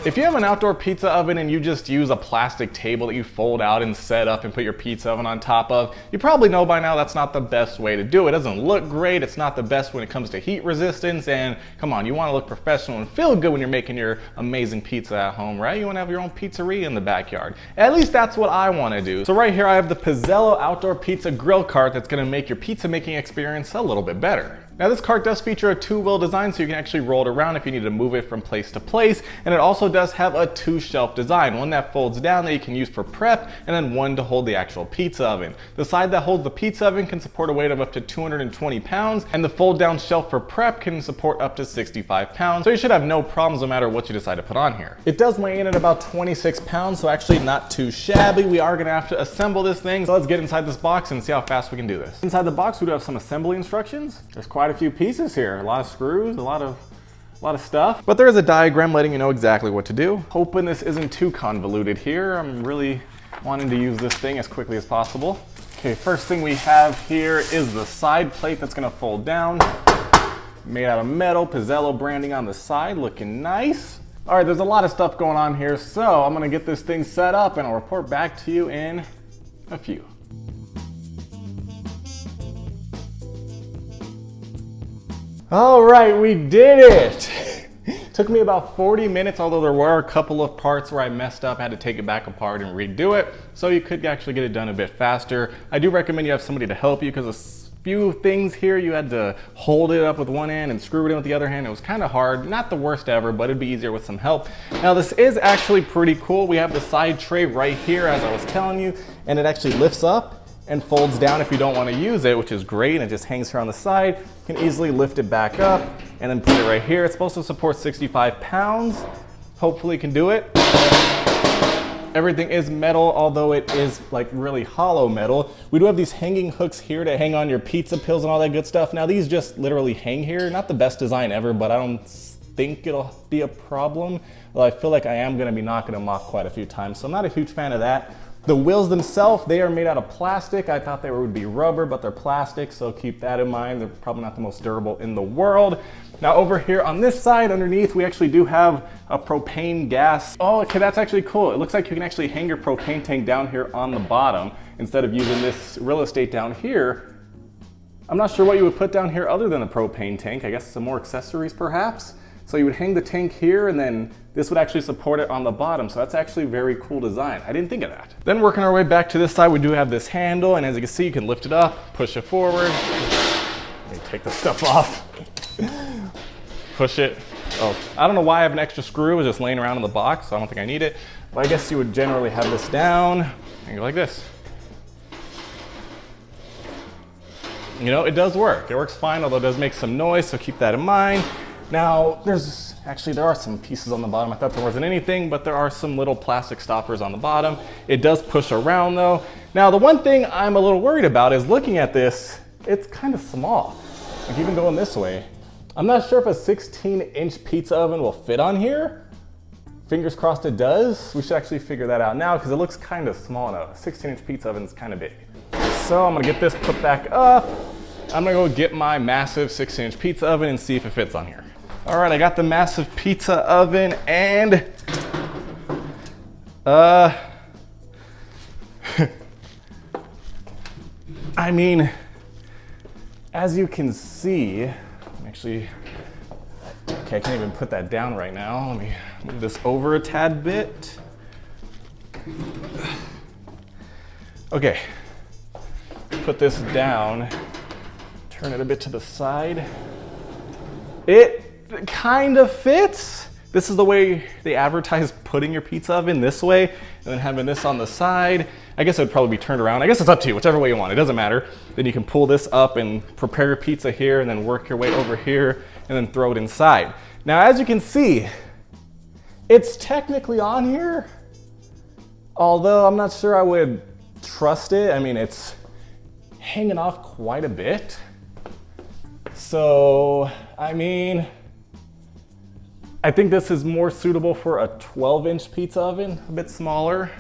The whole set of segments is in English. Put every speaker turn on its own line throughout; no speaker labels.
If you have an outdoor pizza oven and you just use a plastic table that you fold out and set up and put your pizza oven on top of, you probably know by now that's not the best way to do it. It doesn't look great, it's not the best when it comes to heat resistance, and come on, you want to look professional and feel good when you're making your amazing pizza at home, right? You want to have your own pizzeria in the backyard. At least that's what I want to do. So right here I have the PIZZELLO outdoor pizza grill cart that's going to make your pizza making experience a little bit better. Now this cart does feature a two-wheel design, so you can actually roll it around if you need to move it from place to place, and it also does have a two-shelf design, one that folds down that you can use for prep, and then one to hold the actual pizza oven. The side that holds the pizza oven can support a weight of up to 220 pounds, and the fold-down shelf for prep can support up to 65 pounds, so you should have no problems no matter what you decide to put on here. It does weigh in at about 26 pounds, so actually not too shabby. We are going to have to assemble this thing, so let's get inside this box and see how fast we can do this. Inside the box we do have some assembly instructions. There's quite a few pieces here, a lot of screws, a lot of stuff, but there is a diagram letting you know exactly what to do. Hoping this isn't too convoluted here. I'm really wanting to use this thing as quickly as possible. Okay, first thing we have here is the side plate that's going to fold down. Made out of metal, PIZZELLO branding on the side, looking nice. All right, there's a lot of stuff going on here, so I'm going to get this thing set up and I'll report back to you in a few. All right, we did it. Took me about 40 minutes, although there were a couple of parts where I messed up, had to take it back apart and redo it. So you could actually get it done a bit faster. I do recommend you have somebody to help you because a few things here you had to hold it up with one hand and screw it in with the other hand. It was kind of hard, not the worst ever, but it'd be easier with some help. Now this is actually pretty cool. We have the side tray right here, as I was telling you, and it actually lifts up and folds down if you don't want to use it, which is great, and it just hangs here on the side. You can easily lift it back up and then put it right here. It's supposed to support 65 pounds. Hopefully it can do it. Everything is metal, although it is like really hollow metal. We do have these hanging hooks here to hang on your pizza pills and all that good stuff. Now these just literally hang here. Not the best design ever, but I don't think it'll be a problem. Well, I feel like I am gonna be knocking them off quite a few times, so I'm not a huge fan of that. The wheels themselves, they are made out of plastic. I thought they would be rubber, but they're plastic, so keep that in mind. They're probably not the most durable in the world. Now over here on this side underneath, we actually do have a propane gas. Oh, okay, that's actually cool. It looks like you can actually hang your propane tank down here on the bottom instead of using this real estate down here. I'm not sure what you would put down here other than a propane tank. I guess some more accessories perhaps. So you would hang the tank here and then this would actually support it on the bottom. So that's actually a very cool design. I didn't think of that. Then working our way back to this side, we do have this handle, and as you can see, you can lift it up, push it forward. Let me take the stuff off. Push it. Oh, I don't know why I have an extra screw. It was just laying around in the box, so I don't think I need it. But I guess you would generally have this down and go like this. You know, it does work. It works fine, although it does make some noise, so keep that in mind. Now, there are some pieces on the bottom. I thought there wasn't anything, but there are some little plastic stoppers on the bottom. It does push around though. Now, the one thing I'm a little worried about is looking at this, it's kind of small. Like even going this way. I'm not sure if a 16-inch pizza oven will fit on here. Fingers crossed it does. We should actually figure that out now because it looks kind of small now. A 16-inch pizza oven is kind of big. So I'm gonna get this put back up. I'm gonna go get my massive 16-inch pizza oven and see if it fits on here. All right, I got the massive pizza oven and I mean, as you can see, okay, I can't even put that down right now. Let me move this over a tad bit. Okay, put this down, turn it a bit to the side. It kind of fits. This is the way they advertise putting your pizza oven, this way, and then having this on the side. I guess it would probably be turned around. I guess it's up to you, whichever way you want, it doesn't matter. Then you can pull this up and prepare your pizza here and then work your way over here and then throw it inside. Now, as you can see, it's technically on here, although I'm not sure I would trust it. I mean, it's hanging off quite a bit. So, I mean, I think this is more suitable for a 12-inch pizza oven, a bit smaller,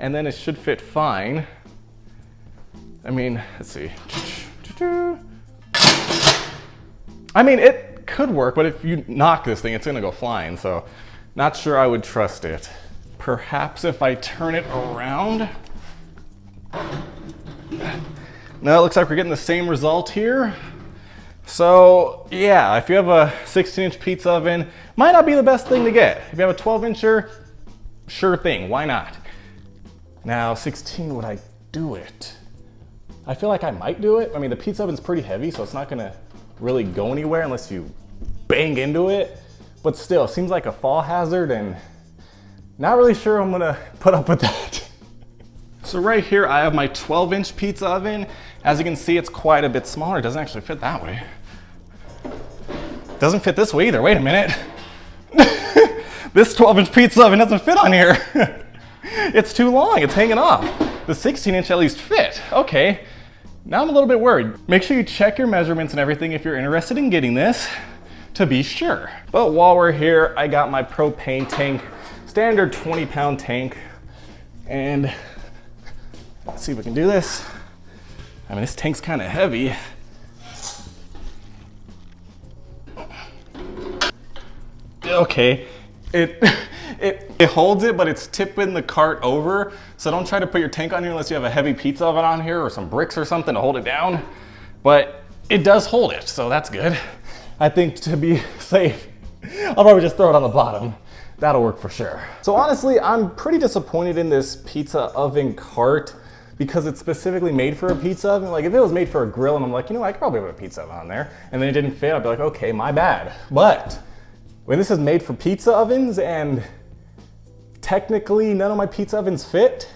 and then it should fit fine. I mean, let's see. I mean, it could work, but if you knock this thing, it's gonna go flying, so not sure I would trust it. Perhaps if I turn it around. No, it looks like we're getting the same result here. So yeah, if you have a 16-inch pizza oven, might not be the best thing to get. If you have a 12-incher, sure thing, why not? Now 16, would I do it? I feel like I might do it. I mean, the pizza oven's pretty heavy, so it's not gonna really go anywhere unless you bang into it. But still, it seems like a fall hazard and not really sure I'm gonna put up with that. So right here, I have my 12-inch pizza oven. As you can see, it's quite a bit smaller. It doesn't actually fit that way. Doesn't fit this way either, wait a minute. This 12-inch pizza oven doesn't fit on here. It's too long, it's hanging off. The 16-inch at least fit, okay. Now I'm a little bit worried. Make sure you check your measurements and everything if you're interested in getting this to be sure. But while we're here, I got my propane tank, standard 20-pound tank. And let's see if we can do this. I mean, this tank's kind of heavy. Okay, it holds it, but it's tipping the cart over. So don't try to put your tank on here unless you have a heavy pizza oven on here or some bricks or something to hold it down. But it does hold it, so that's good. I think to be safe, I'll probably just throw it on the bottom. That'll work for sure. So honestly, I'm pretty disappointed in this pizza oven cart because it's specifically made for a pizza oven. Like if it was made for a grill and I'm like, you know, I could probably put a pizza oven on there, and then it didn't fit, I'd be like, okay, my bad. But when this is made for pizza ovens and technically none of my pizza ovens fit,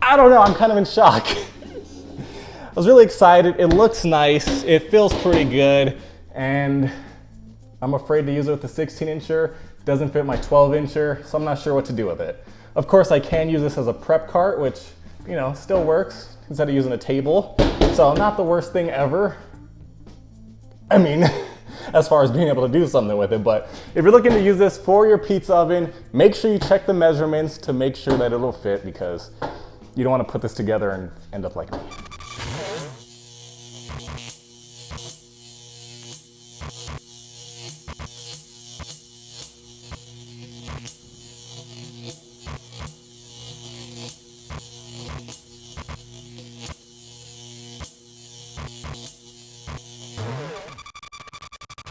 I don't know, I'm kind of in shock. I was really excited, it looks nice, it feels pretty good, and I'm afraid to use it with the 16-incher. It doesn't fit my 12-incher, so I'm not sure what to do with it. Of course, I can use this as a prep cart, which, you know, still works instead of using a table. So not the worst thing ever. I mean, as far as being able to do something with it, but if you're looking to use this for your pizza oven, make sure you check the measurements to make sure that it'll fit because you don't want to put this together and end up like me.